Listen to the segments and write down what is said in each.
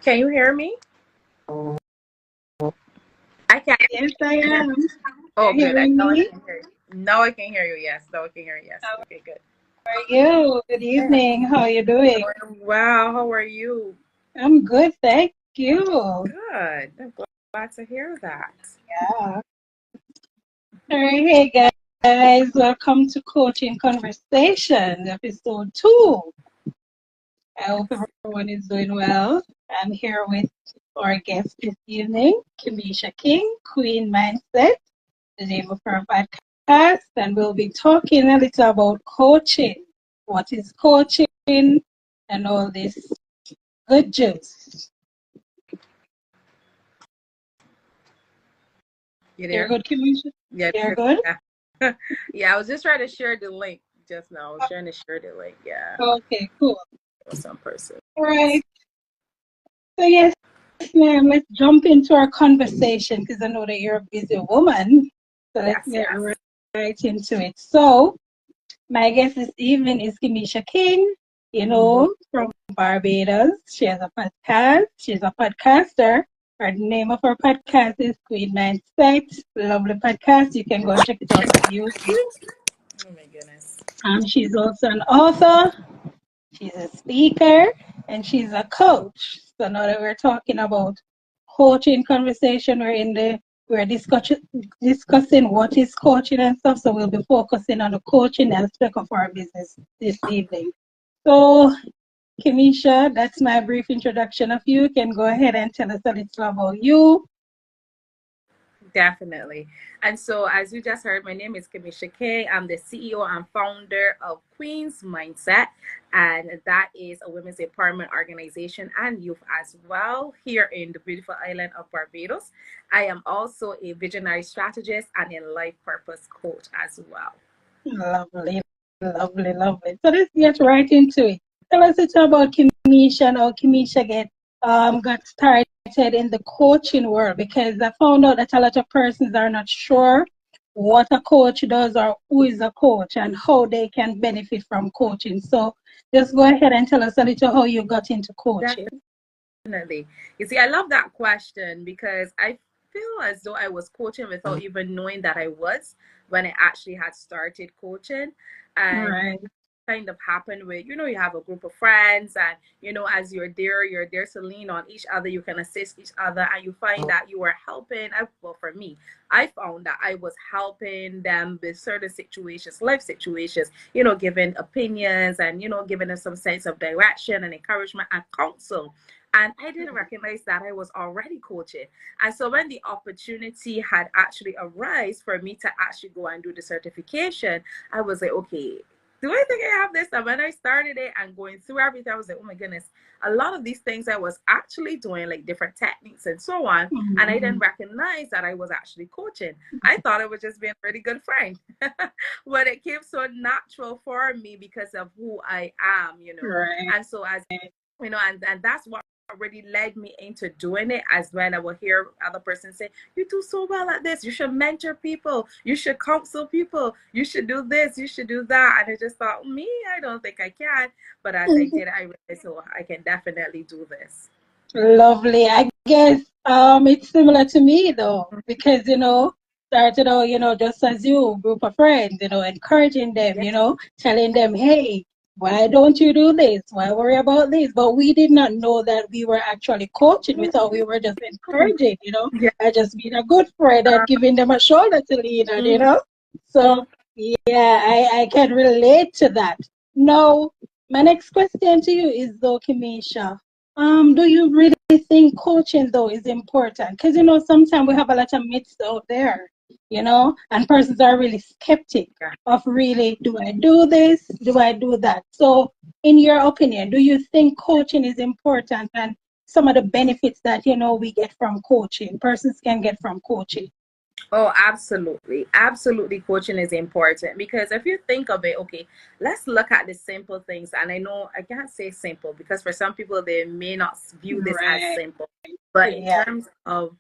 Can you hear me? I can. Yes, I am. Oh, You're good. I hearing know I me? can hear you. No, I can hear you. Yes. No, I can hear you. Yes. How Okay, good. are you? Good Yeah. evening. How are you doing? Doing well. How are you? I'm good, thank you. Good. I'm glad to hear that. Yeah. All right, hey guys, welcome to Coaching Conversation, episode 2. I hope everyone is doing well. I'm here with our guest this evening, Kimisha King, Queen Mindset, the name of our podcast, and we'll be talking a little about coaching. What is coaching and all this good juice. You You're there? good, Kimisha? Yeah. You're good? Yeah. Yeah. I was just trying to share the link just now. I was trying to share the link. Yeah. Okay, cool. With some person. All right. So, yes, ma'am, let's jump into our conversation because I know that you're a busy woman. So, let's Yes. get Yes. right into it. So, my guest this evening is Kimisha King, Mm-hmm. from Barbados. She has a podcast. She's a podcaster. Her name of her podcast is Queen Mindset. Lovely podcast. You can go and check it out on YouTube. Oh my goodness. She's also an author. She's a speaker and she's a coach. So now that we're talking about coaching conversation, we're discussing what is coaching and stuff. So we'll be focusing on the coaching aspect of our business this evening. So Kimisha, that's my brief introduction of you. You can go ahead and tell us a little about you. Definitely. And so, as you just heard, my name is Kimisha King. I'm the CEO and founder of Queen's Mindset, and that is a women's empowerment organization and youth as well here in the beautiful island of Barbados. I am also a visionary strategist and a life purpose coach as well. Lovely, lovely, lovely. So let's get right into it. Tell us a little about Kimisha and how Kimisha got started in the coaching world because I found out that a lot of persons are not sure what a coach does or who is a coach and how they can benefit from coaching. So just go ahead and tell us a little how you got into coaching. Definitely. You see, I love that question because I feel as though I was coaching without even knowing that I was when I actually had started coaching. And Right. kind of happened with, you have a group of friends, and as you're there to lean on each other, you can assist each other, and you find that you are helping. Well, for me, I found that I was helping them with certain situations, life situations, giving opinions and giving them some sense of direction and encouragement and counsel. And I didn't recognize that I was already coaching. And so when the opportunity had actually arisen for me to actually go and do the certification, I was like, okay, do I think I have this? And when I started it and going through everything, I was like, oh my goodness, a lot of these things I was actually doing, like different techniques and so on. And I didn't Mhm. recognize that I was actually coaching. I thought it was just being a really good friend. But it came so natural for me because of who I am. Right. And so as and that's what really led me into doing it. As when I will hear other persons say, you do so well at this, you should mentor people, you should counsel people, you should do this, you should do that. And I just thought, me, I don't think I can. But as I did, I realized, oh, I can definitely do this. Lovely. I guess it's similar to me though, because started out, just as you, group of friends, encouraging them, Yeah. telling them, hey, why don't you do this? Why worry about this? But we did not know that we were actually coaching. We thought we were just encouraging, Yeah. I just being a good friend and giving them a shoulder to lean on. So yeah, I can relate to that. Now, my next question to you is though, Kimisha. Do you really think coaching though is important? Because sometimes we have a lot of myths out there, and persons are really skeptic Yeah. of really, do I do this? Do I do that? So, in your opinion, do you think coaching is important and some of the benefits that we get from coaching, persons can get from coaching? Oh, absolutely. Absolutely. Coaching is important because if you think of it, okay, let's look at the simple things. And I know I can't say simple because for some people, they may not view this as Right. simple, but in Yeah. terms of,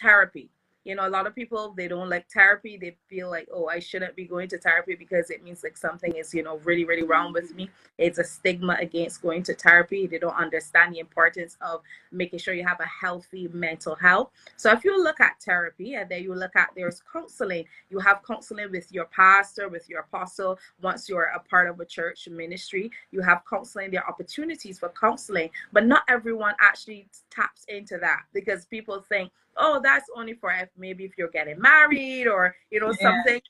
therapy, You know, a lot of people, they don't like therapy. They feel like, oh, I shouldn't be going to therapy because it means like something is, you know, really, really wrong with me. It's a stigma against going to therapy. They don't understand the importance of making sure you have a healthy mental health. So if you look at therapy, and then you look at, there's counseling. You have counseling with your pastor, with your apostle. Once you're a part of a church ministry, you have counseling. There are opportunities for counseling, but not everyone actually taps into that, because people think, oh, that's only for maybe if you're getting married, or you know, Yeah. Yeah. something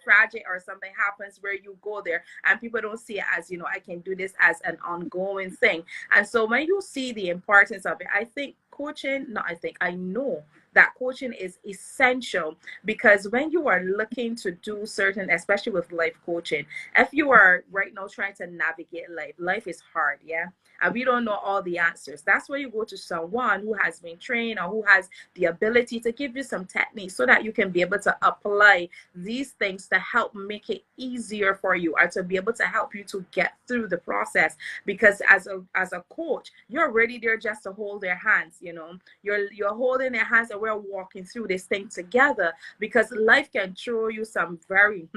tragic or something happens where you go there, and people don't see it as, you know, I can do this as an ongoing thing. And so when you see the importance of it, I think coaching, no, I think, I know that coaching is essential, because when you are looking to do certain, especially with life coaching, if you are right now trying to navigate life, life is hard, yeah, and we don't know all the answers. That's where you go to someone who has been trained, or who has the ability to give you some techniques so that you can be able to apply these things to help make it easier for you, or to be able to help you to get through the process. Because as a coach, you're already there just to hold their hands, you know, you're holding their hands, and we're walking through this thing together, because life can throw you some very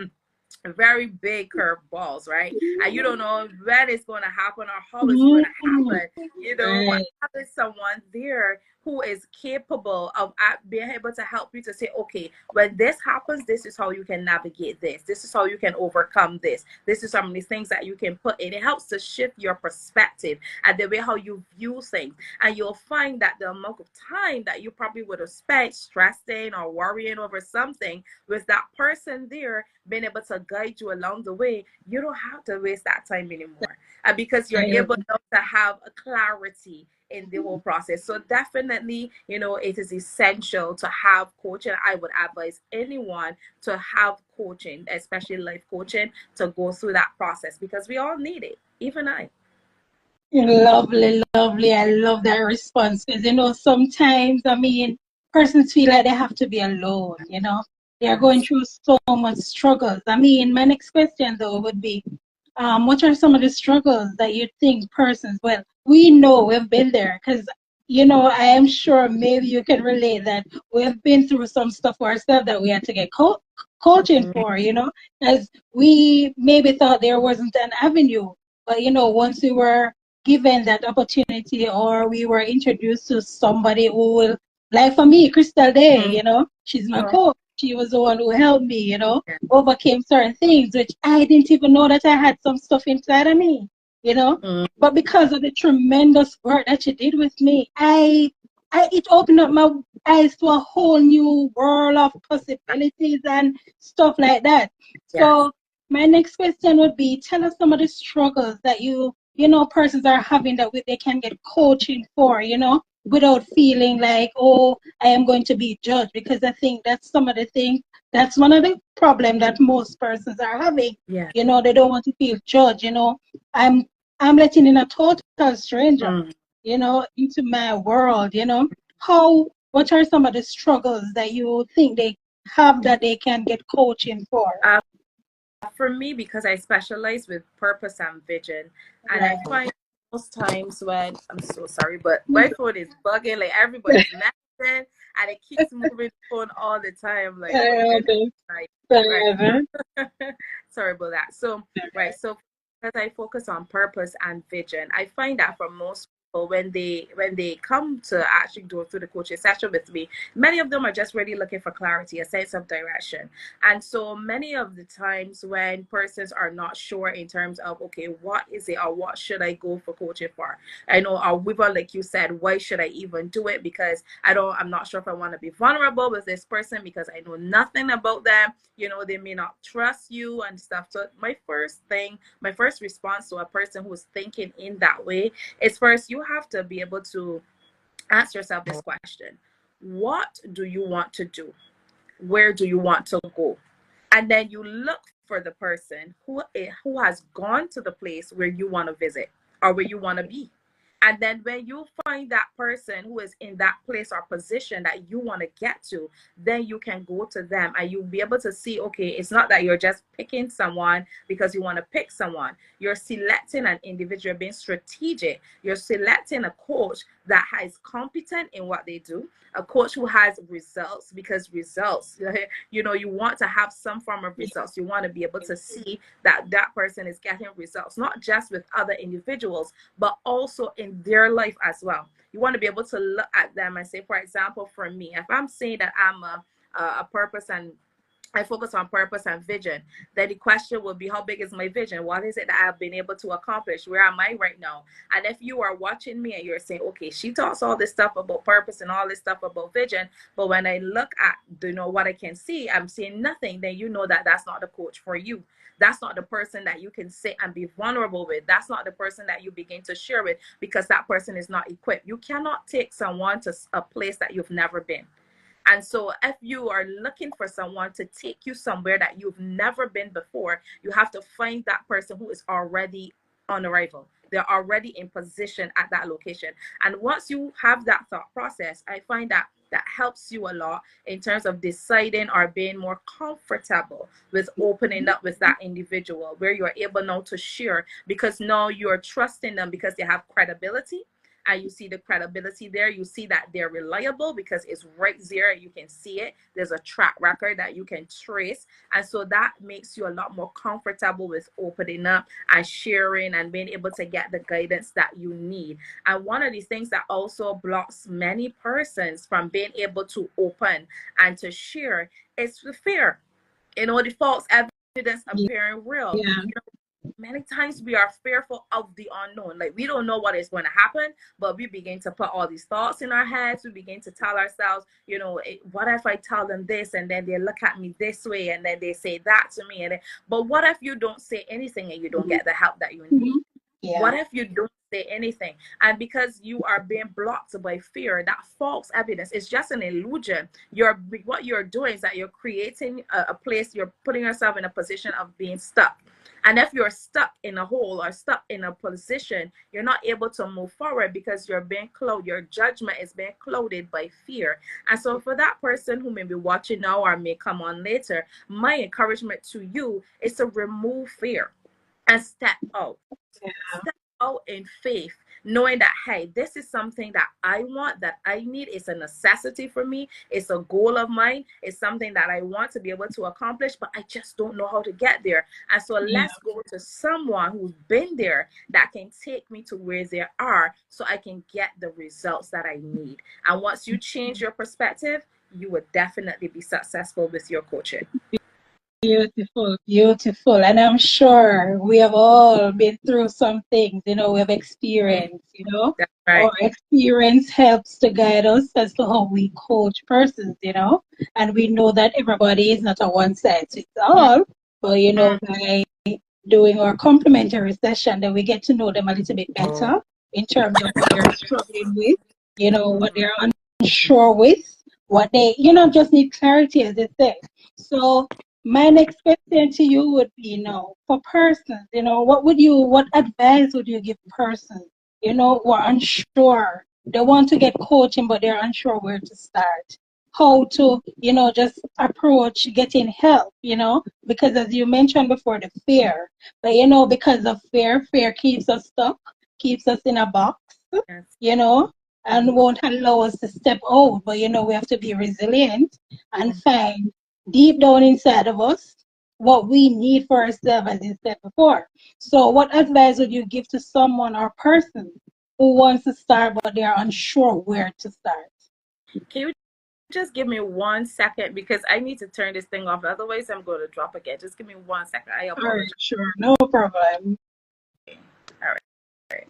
big curveballs, right? And you don't know when it's going to happen or how it's going to Mhm. happen, you know. But Right. having someone there who is capable of being able to help you to say, okay, when this happens, this is how you can navigate this. This is how you can overcome this. This is some of these things that you can put in. It helps to shift your perspective and the way how you view things. And you'll find that the amount of time that you probably would have spent stressing or worrying over something, with that person there being able to guide you along the way, you don't have to waste that time anymore. And because you're able Right. now to have a clarity in the whole process. So definitely, you know, it is essential to have coaching. I would advise anyone to have coaching, especially life coaching, to go through that process, because we all need it, even I. Lovely, lovely. I love that response because, sometimes, persons feel like they have to be alone, They are going Yes. through so much struggles. My next question, though, would be, what are some of the struggles that you think persons, well, we know we've been there because, I am sure maybe you can relate that we've been through some stuff ourselves that we had to get coaching Mhm. for, as we maybe thought there wasn't an avenue. But, once we were given that opportunity or we were introduced to somebody who will, like for me, Crystal Day, Mhm. she's my Oh, coach. She was the one who helped me, yeah. overcame certain things, which I didn't even know that I had some stuff inside of me, you know. Mhm. But because of the tremendous work that she did with me, it opened up my eyes to a whole new world of possibilities and stuff like that. Yes. So my next question would be, tell us some of the struggles that persons are having that they can get coaching for, without feeling like, oh, I am going to be judged, because I think that's some of the things, that's one of the problem that most persons are having. Yeah. They don't want to feel judged, I'm I'm letting in a total stranger, Mm. into my world, what are some of the struggles that you think they have that they can get coaching for? Uh, for me, because I specialize with purpose and vision, and I Right. find most times when, I'm so sorry, but my phone is bugging, like everybody's messaging, and it keeps moving the phone all the time. Like, oh my goodness, like, right. Sorry about that. So, right. So, as I focus on purpose and vision, I find that for most people, when they come to actually go through the coaching session with me, many of them are just really looking for clarity, a sense of direction. And so many of the times when persons are not sure in terms of, okay, what is it, or what should I go for coaching for? I know, or Weaver, like you said, why should I even do it? Because I'm not sure if I want to be vulnerable with this person, because I know nothing about them. They may not trust you and stuff. So my first response to a person who's thinking in that way is, first, you have to be able to ask yourself this question: what do you want to do? Where do you want to go? And then you look for the person who has gone to the place where you want to visit or where you want to be. And then when you find that person who is in that place or position that you want to get to, then you can go to them and you'll be able to see, okay, it's not that you're just picking someone because you want to pick someone. You're selecting an individual, being strategic. You're selecting a coach that is competent in what they do, a coach who has results, because results, you want to have some form of results. You want to be able to see that that person is getting results, not just with other individuals, but also in their life as well. You want to be able to look at them and say, for example, for me, if I'm saying that I'm a purpose and I focus on purpose and vision, then the question will be, how big is my vision? What is it that I've been able to accomplish? Where am I right now? And if you are watching me and you're saying, okay, she talks all this stuff about purpose and all this stuff about vision, but when I look at, what I can see, I'm seeing nothing, then you know that that's not the coach for you. That's not the person that you can sit and be vulnerable with. That's not the person that you begin to share with, because that person is not equipped. You cannot take someone to a place that you've never been. And so if you are looking for someone to take you somewhere that you've never been before, you have to find that person who is already on arrival. They're already in position at that location. And once you have that thought process, I find that that helps you a lot in terms of deciding or being more comfortable with opening up with that individual, where you're able now to share, because now you're trusting them because they have credibility. And you see the credibility there. You see that they're reliable because it's right there. You can see it. There's a track record that you can trace. And so that makes you a lot more comfortable with opening up and sharing and being able to get the guidance that you need. And one of these things that also blocks many persons from being able to open and to share is the fear. The false evidence appearing real. Yeah. Many times we are fearful of the unknown. Like, we don't know what is going to happen, but we begin to put all these thoughts in our heads. We begin to tell ourselves, what if I tell them this and then they look at me this way and then they say that to me? But what if you don't say anything and you don't get the help that you need? Yeah. What if you don't say anything? And because you are being blocked by fear, that false evidence is just an illusion. What you're doing is that you're creating a place, you're putting yourself in a position of being stuck. And if you're stuck in a hole or stuck in a position, you're not able to move forward because you're being clouded. Your judgment is being clouded by fear. And so for that person who may be watching now or may come on later, my encouragement to you is to remove fear and step out. Yeah. Step out in faith, knowing that, hey, this is something that I want, that I need. It's a necessity for me. It's a goal of mine. It's something that I want to be able to accomplish, but I just don't know how to get there. And so let's go to someone who's been there that can take me to where they are so I can get the results that I need. And once you change your perspective, you would definitely be successful with your coaching. Beautiful, beautiful. And I'm sure we have all been through some things, we have experienced, That's right. Our experience helps to guide us as to how we coach persons, and we know that everybody is not a one size fits all, but, by doing our complimentary session, then we get to know them a little bit better in terms of what they're struggling with, what they're unsure with, what they, just need clarity, as they say. So my next question to you would be, for persons, what advice would you give persons, who are unsure? They want to get coaching, but they're unsure where to start. How to, just approach getting help, because as you mentioned before, the fear. But, because of fear keeps us stuck, keeps us in a box, and won't allow us to step out. But, we have to be resilient and find deep down inside of us what we need for ourselves, as you said before. So what advice would you give to someone or person who wants to start but they are unsure where to start? Can you just give me 1 second, because I need to turn this thing off, otherwise I'm going to drop again. Just give me 1 second. I apologize. All right, sure, no problem. All right.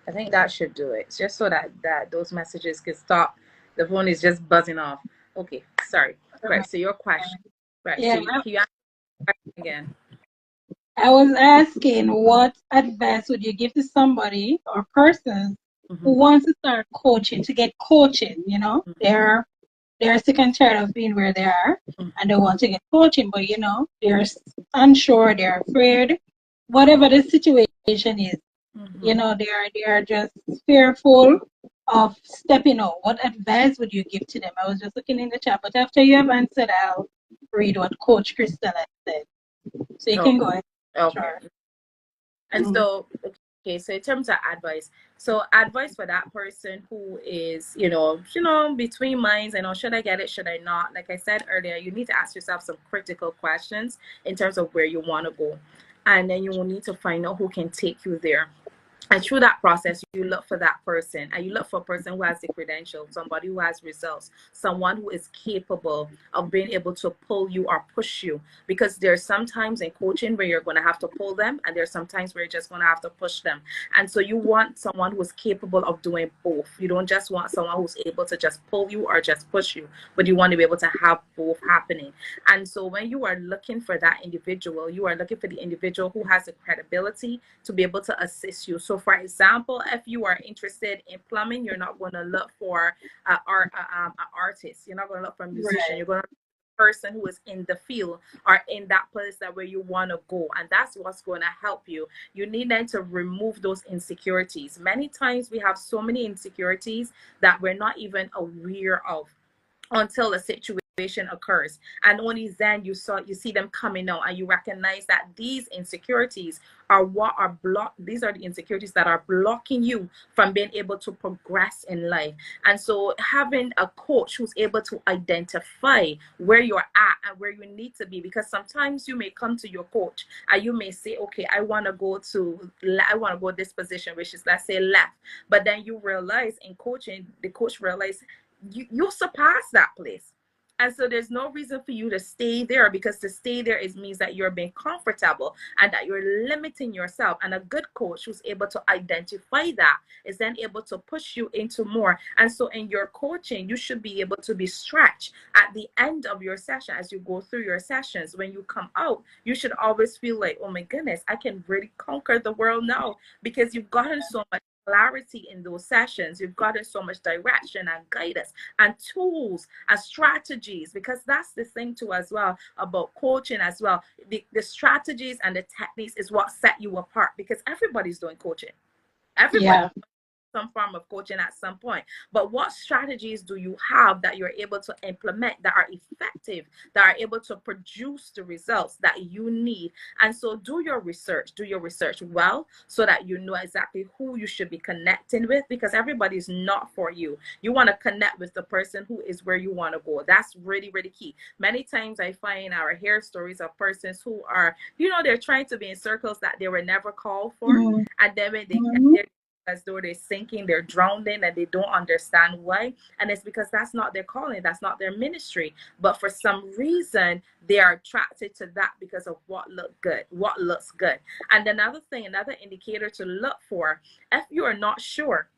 I think that should do it, just so that those messages can stop. The phone is just buzzing off. Okay, sorry. Right, so your question. Right, Yeah. so can you ask the question again? I was asking, what advice would you give to somebody or person who wants to start coaching, to get coaching, they're sick and tired of being where they are and they want to get coaching, but they're unsure, they're afraid, whatever the situation is. You know, they are just fearful of stepping out. What advice would you give to them? I was just looking in the chat, but after you have answered, I'll read what Coach Crystal has said. So you Oh, can go ahead. okay. Sure. And so, okay, so in terms of advice, so advice for that person who is, between minds, should I get it, should I not? Like I said earlier, you need to ask yourself some critical questions in terms of where you want to go. And then you will need to find out who can take you there. And through that process, you look for that person, and you look for a person who has the credentials, somebody who has results, someone who is capable of being able to pull you or push you. Because there's sometimes in coaching where you're going to have to pull them, and there's sometimes where you're just going to have to push them. And so you want someone who is capable of doing both. You don't just want someone who's able to just pull you or just push you, but you want to be able to have both happening. And so when you are looking for that individual, you are looking for the individual who has the credibility to be able to assist you. So for example, if you are interested in plumbing, you're not going to look for an artist. You're not going to look for a musician. You're going to person who is in the field or in that place that where you want to go, and that's what's going to help you. You need then to remove those insecurities. Many times we have so many insecurities that we're not even aware of until a situation occurs, and only then you see them coming out, and you recognize that these insecurities are what are these are the insecurities that are blocking you from being able to progress in life. And so having a coach who's able to identify where you're at and where you need to be, because sometimes you may come to your coach and you may say, okay, I want to go this position, which is, let's say, left, but then you realize in coaching, the coach realizes you surpass that place. And so there's no reason for you to stay there, because to stay there means that you're being comfortable and that you're limiting yourself. And a good coach who's able to identify that is then able to push you into more. And so in your coaching, you should be able to be stretched at the end of your session. As you go through your sessions, when you come out, you should always feel like, oh my goodness, I can really conquer the world now, because you've gotten so much clarity in those sessions. You've gotten so much direction and guidance and tools and strategies, because that's the thing too as well about coaching as well. The strategies and the techniques is what set you apart, because everybody's doing coaching. Everybody some form of coaching at some point. But what strategies do you have that you're able to implement that are effective, that are able to produce the results that you need? And so do your research well, so that you know exactly who you should be connecting with, because everybody's not for you. You want to connect with the person who is where you want to go. That's really, really key. Many times I find our hair stories of persons who are, they're trying to be in circles that they were never called for. And then when they get there, as though they're sinking, they're drowning, and they don't understand why. And it's because that's not their calling, that's not their ministry. But for some reason, they are attracted to that because of what looks good. And another indicator to look for, if you are not sure,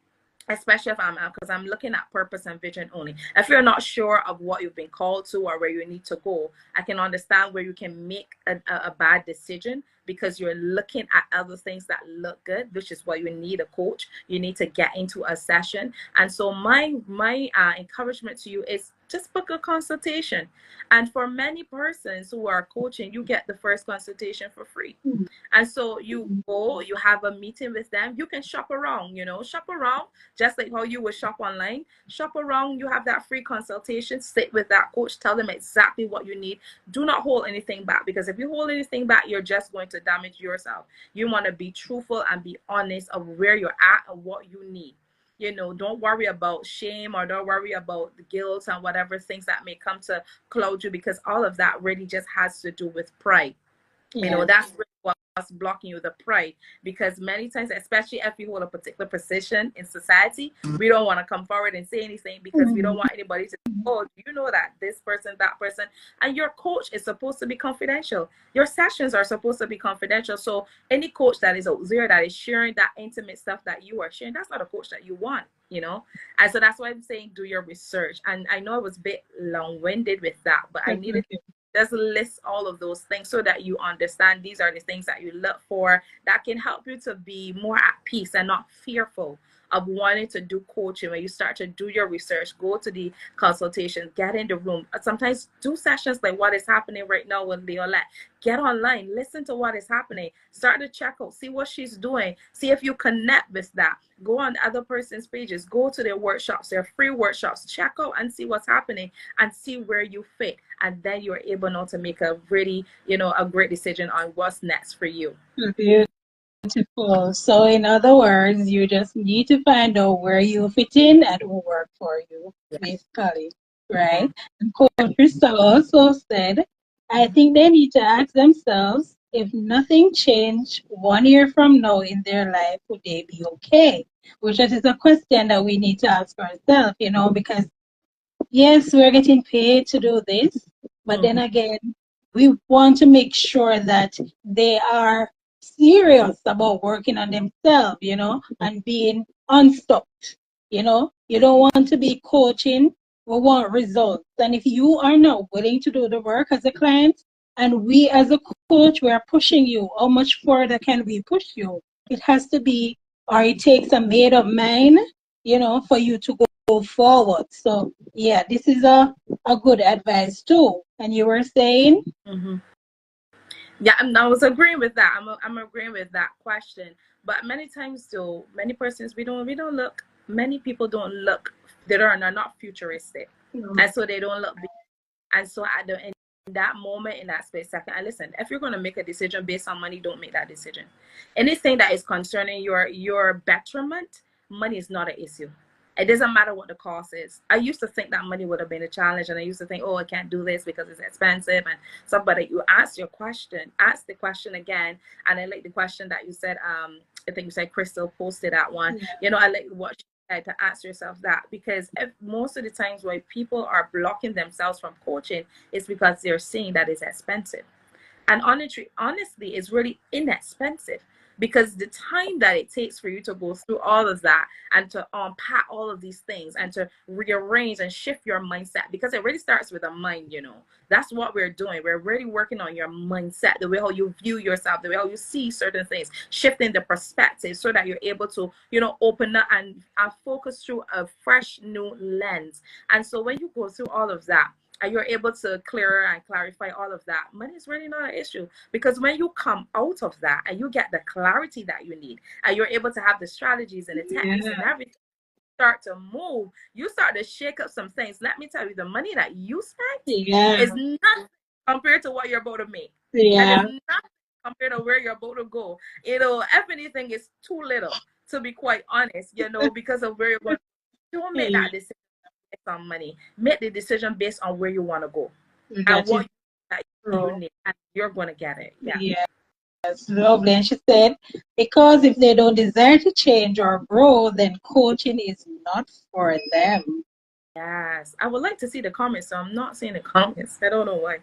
especially because I'm looking at purpose and vision only. If you're not sure of what you've been called to or where you need to go, I can understand where you can make a bad decision, because you're looking at other things that look good, which is why you need a coach. You need to get into a session. And so my encouragement to you is just book a consultation. And for many persons who are coaching, you get the first consultation for free. And so you go, you have a meeting with them. You can shop around, just like how you would shop online. Shop around, you have that free consultation, sit with that coach, tell them exactly what you need. Do not hold anything back, because if you hold anything back, you're just going to damage yourself. You want to be truthful and be honest of where you're at and what you need. Don't worry about shame, or don't worry about the guilt and whatever things that may come to cloud you, because all of that really just has to do with pride. That's really what's blocking you, the pride. Because many times, especially if you hold a particular position in society, we don't want to come forward and say anything, because we don't want anybody to, oh, you know that this person, that person. And your coach is supposed to be confidential. Your sessions are supposed to be confidential. So any coach that is out there that is sharing that intimate stuff that you are sharing, that's not a coach that you want. And so that's why I'm saying do your research. And I know I was a bit long-winded with that, but I needed just list all of those things so that you understand these are the things that you look for that can help you to be more at peace and not fearful of wanting to do coaching, when you start to do your research, go to the consultation, get in the room, sometimes do sessions like what is happening right now with Leolette. Get online, listen to what is happening, start to check out, see what she's doing, see if you connect with that. Go on other person's pages, go to their workshops, their free workshops, check out and see what's happening and see where you fit. And then you're able now to make a really, a great decision on what's next for you. Beautiful. So in other words, you just need to find out where you fit in and who work for you, basically, right? And Coach Crystal also said, I think they need to ask themselves, if nothing changed 1 year from now in their life, would they be okay? Which is a question that we need to ask ourselves, because yes, we're getting paid to do this, but then again, we want to make sure that they are serious about working on themselves, and being unstuck. You don't want to be coaching, we want results. And if you are not willing to do the work as a client, and we as a coach, we are pushing you, how much further can we push you? It has to be, or it takes a made up mind, for you to go forward. So yeah, this is a good advice too. And you were saying? Yeah, I was agreeing with that. I'm agreeing with that question. But many times, though, many persons we don't look. Many people don't look. They are not futuristic, and so they don't look. And so in that moment, in that space second, and listen, if you're going to make a decision based on money, don't make that decision. Anything that is concerning your betterment, money is not an issue. It doesn't matter what the cost is. I used to think that money would have been a challenge, and I used to think, oh, I can't do this because it's expensive and stuff. But you ask the question again, and I like the question that you said. I think you said Crystal posted that one. I like what she said, to ask yourself that, because if most of the times why people are blocking themselves from coaching is because they're seeing that it's expensive. And honestly, it's really inexpensive, because the time that it takes for you to go through all of that and to unpack all of these things and to rearrange and shift your mindset, because it really starts with a mind. That's what we're doing. We're really working on your mindset, the way how you view yourself, the way how you see certain things, shifting the perspective so that you're able to open up and focus through a fresh new lens. And so when you go through all of that and you're able to clear and clarify all of that, money is really not an issue. Because when you come out of that and you get the clarity that you need, and you're able to have the strategies and the techniques and everything start to move, you start to shake up some things. Let me tell you, the money that you spent is nothing compared to what you're about to make. It is nothing compared to where you're about to go. If anything, is too little, to be quite honest, because of where you're going. Don't make that decision based on money. Make the decision based on where you want to go and what you need, and you're going to get it. Yes, lovely. And she said, because if they don't desire to change or grow, then coaching is not for them. Yes, I would like to see the comments, so I'm not seeing the comments. I don't know why.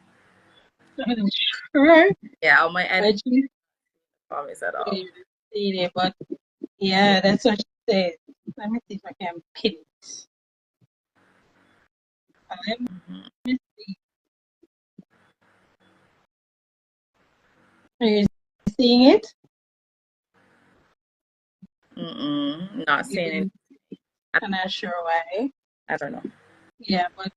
Sure. Yeah, on my end, comments at all. But yeah, that's what she said. Let me see if I can pin it. Let me see. Are you seeing it? Not seeing it. I'm not sure why. I don't know. Yeah, but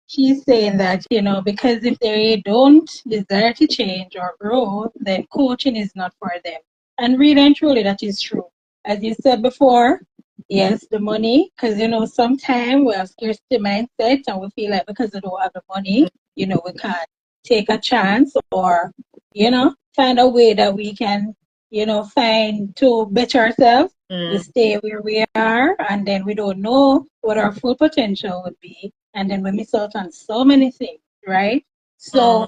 she's saying that, because if they don't desire to change or grow, then coaching is not for them. And really and truly, that is true. As you said before, yes, the money, because, sometimes we have scarcity mindset and we feel like because we don't have the money, we can't take a chance or, find a way that we can, find to better ourselves. We stay where we are, and then we don't know what our full potential would be. And then we miss out on so many things, right? So,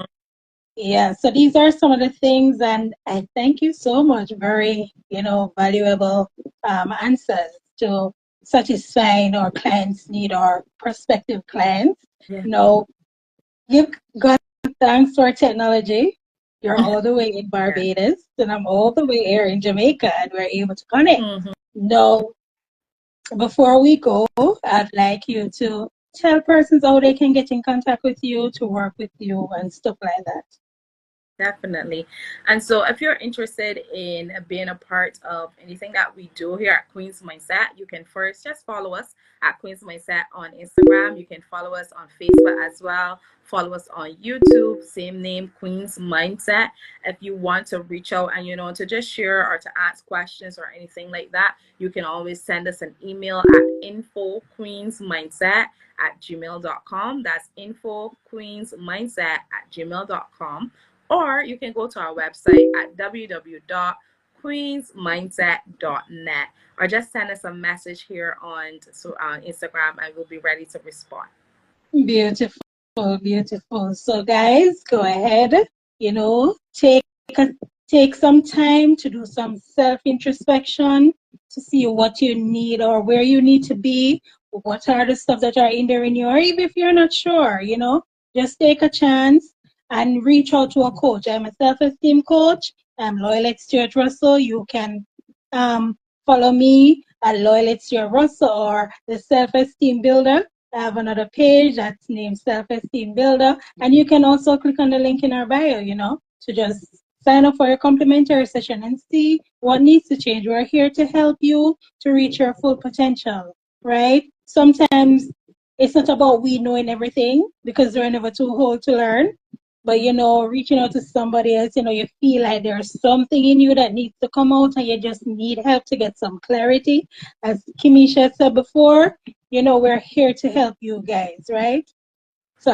yeah, so these are some of the things, and I thank you so much. Very, valuable answers to satisfying our clients' need, our prospective clients. Give God thanks to our technology. You're all the way in Barbados, and I'm all the way here in Jamaica, and we're able to connect. Now, before we go, I'd like you to tell persons how they can get in contact with you, to work with you, and stuff like that. Definitely. And so if you're interested in being a part of anything that we do here at Queen's Mindset, you can first just follow us at Queen's Mindset on Instagram. You can follow us on Facebook as well. Follow us on YouTube, same name, Queen's Mindset. If you want to reach out and, to just share or to ask questions or anything like that, you can always send us an email at infoqueensmindset@gmail.com. That's infoqueensmindset@gmail.com. Or you can go to our website at www.queensmindset.net, or just send us a message here on Instagram and we'll be ready to respond. Beautiful, beautiful. So guys, go ahead, take take some time to do some self-introspection to see what you need or where you need to be, what are the stuff that are in there in you, or even if you're not sure, just take a chance and reach out to a coach. I'm a self-esteem coach. I'm loyal at Stewart-Russell. You can follow me at loyal at Stewart-Russell or the self-esteem builder. I have another page that's named Self-Esteem Builder. And you can also click on the link in our bio, to just sign up for a complimentary session and see what needs to change. We're here to help you to reach your full potential, right? Sometimes it's not about we knowing everything because we're never too old to learn. But, reaching out to somebody else, you feel like there's something in you that needs to come out and you just need help to get some clarity. As Kimisha said before, we're here to help you guys, right? So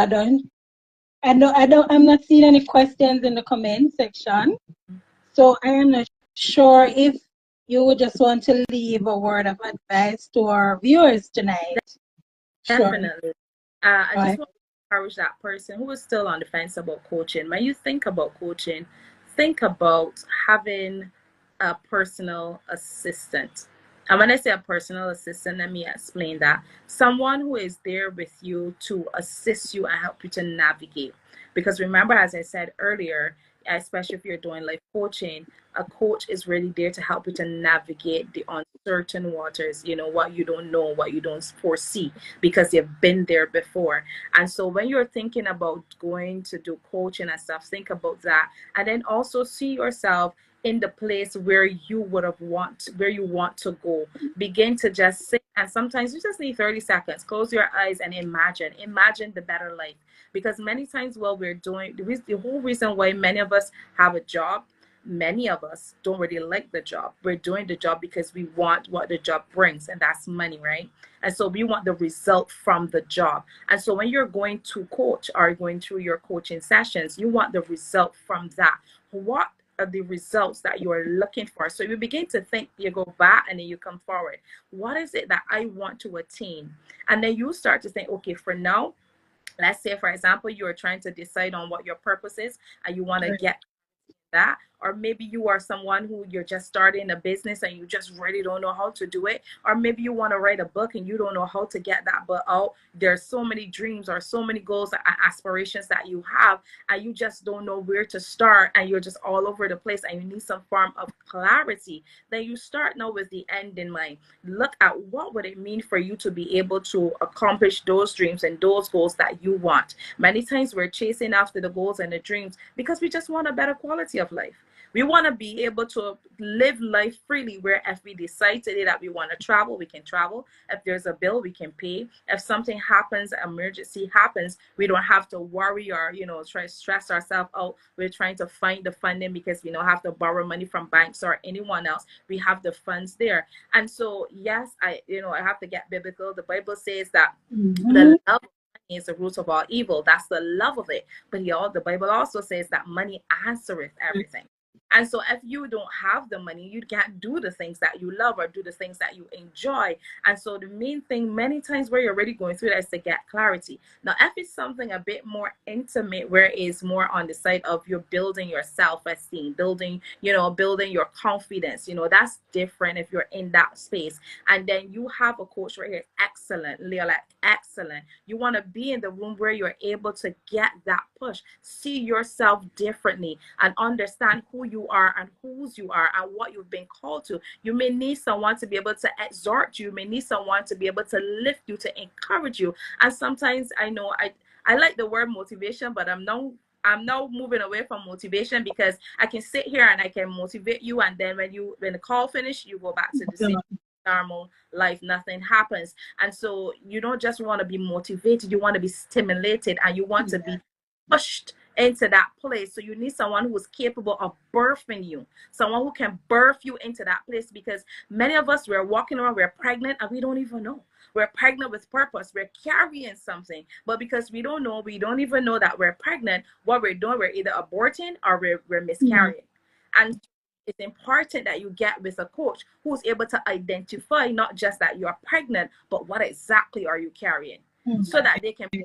I'm not seeing any questions in the comment section. So I am not sure if you would just want to leave a word of advice to our viewers tonight. Definitely. Sure. I just want to encourage that person who is still on the fence about coaching. When you think about coaching, think about having a personal assistant. And when I say a personal assistant, let me explain that. Someone who is there with you to assist you and help you to navigate. Because remember, as I said earlier, especially if you're doing life coaching, a coach is really there to help you to navigate the uncertain waters, what you don't know, what you don't foresee, because you've been there before. And so when you're thinking about going to do coaching and stuff, think about that. And then also see yourself in the place where you where you want to go. Begin to just sit, and sometimes you just need 30 seconds. Close your eyes and imagine the better life. Because many times while we're doing the whole reason why many of us have a job, many of us don't really like the job. We're doing the job because we want what the job brings, and that's money, right? And so we want the result from the job. And so when you're going to coach or going through your coaching sessions, you want the result from that. What are the results that you are looking for? So you begin to think, you go back and then you come forward. What is it that I want to attain? And then you start to think, okay, for now, let's say, for example, you are trying to decide on what your purpose is and you want to get that. Or maybe you are someone who you're just starting a business and you just really don't know how to do it. Or maybe you want to write a book and you don't know how to get that book out. There's so many dreams or so many goals and aspirations that you have, and you just don't know where to start, and you're just all over the place and you need some form of clarity. Then you start now with the end in mind. Look at what would it mean for you to be able to accomplish those dreams and those goals that you want. Many times we're chasing after the goals and the dreams because we just want a better quality of life. We want to be able to live life freely, where if we decide today that we want to travel, we can travel. If there's a bill, we can pay. If something happens, emergency happens, we don't have to worry or, try to stress ourselves out. We're trying to find the funding because we don't have to borrow money from banks or anyone else. We have the funds there. And so, yes, I have to get biblical. The Bible says that the love of money is the root of all evil. That's the love of it. But the Bible also says that money answereth everything. And so if you don't have the money, you can't do the things that you love or do the things that you enjoy. And so the main thing many times where you're already going through that is to get clarity. Now, if it's something a bit more intimate, where it's more on the side of you're building your self-esteem, building your confidence, that's different if you're in that space. And then you have a coach right here. Excellent, Leah, like excellent. You want to be in the room where you're able to get that push, see yourself differently, and understand who you are and whose you are and what you've been called to. You may need someone to be able to exhort you. You may need someone to be able to lift you, to encourage you. And sometimes I know I like the word motivation, but I'm I'm now moving away from motivation, because I can sit here and I can motivate you, and then when the call finish, you go back to the same normal life, nothing happens. And so you don't just want to be motivated, you want to be stimulated, and you want to be pushed into that place. So you need someone who is capable of birthing you, someone who can birth you into that place, because many of us, we're walking around, we're pregnant, and we don't even know. We're pregnant with purpose, we're carrying something, but because we don't know, we don't even know that we're pregnant, what we're doing, we're either aborting or we're miscarrying. And it's important that you get with a coach who's able to identify not just that you're pregnant, but what exactly are you carrying, so that they can the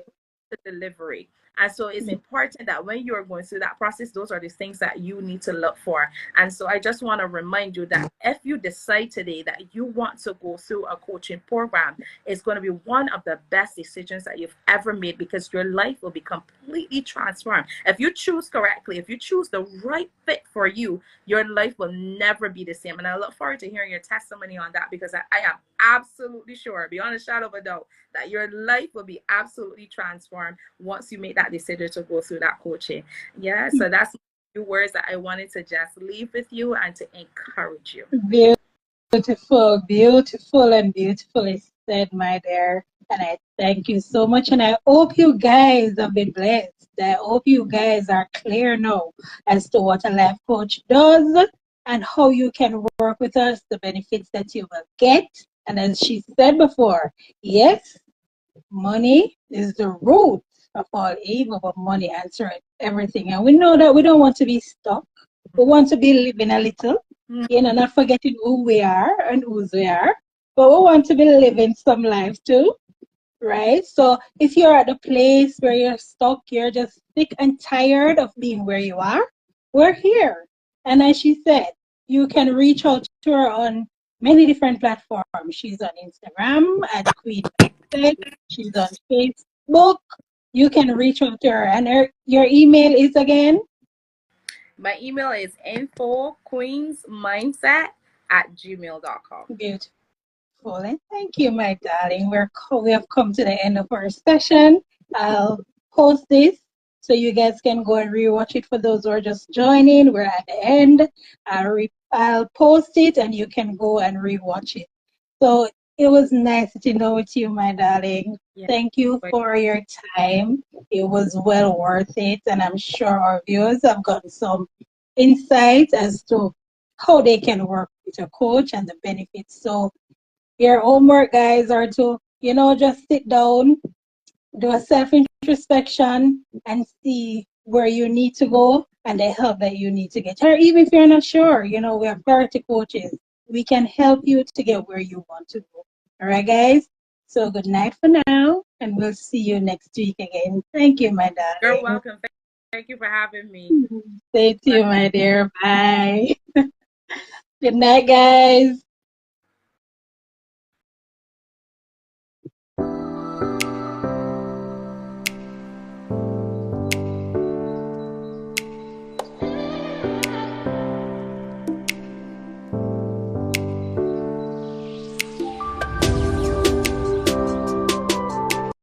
delivery. And so it's important that when you're going through that process, those are the things that you need to look for. And so I just want to remind you that if you decide today that you want to go through a coaching program, it's going to be one of the best decisions that you've ever made, because your life will be completely transformed. If you choose correctly, if you choose the right fit for you, your life will never be the same. And I look forward to hearing your testimony on that, because I am absolutely sure, beyond a shadow of a doubt, that your life will be absolutely transformed once you make that decision to go through that coaching. Yeah, so that's a few words that I wanted to just leave with you and to encourage you. Beautiful, beautiful, and beautifully said, my dear. And I thank you so much. And I hope you guys have been blessed. I hope you guys are clear now as to what a life coach does and how you can work with us, the benefits that you will get. And as she said before, yes, money is the root of all evil, but money answers everything. And we know that we don't want to be stuck. We want to be living a little, not forgetting who we are and whose we are, but we want to be living some life too, right? So if you're at the place where you're stuck, you're just sick and tired of being where you are, we're here. And as she said, you can reach out to her on many different platforms. She's on Instagram at Queen. She's on Facebook. You can reach out to her. And your email is again? My email is infoqueensmindset@gmail.com. Beautiful. And thank you, my darling. We have come to the end of our session. I'll post this so you guys can go and rewatch it. For those who are just joining, we're at the end. I'll post it and you can go and rewatch it. So it was nice to know with you, my darling. Yeah. Thank you for your time. It was well worth it. And I'm sure our viewers have gotten some insight as to how they can work with a coach and the benefits. So your homework, guys, are to, just sit down, do a self-introspection and see where you need to go and the help that you need to get. Or even if you're not sure, we have clarity coaches. We can help you to get where you want to go. All right, guys? So good night for now, and we'll see you next week again. Thank you, my darling. You're welcome. Thank you for having me. Stay tuned, my dear. Bye. Good night, guys.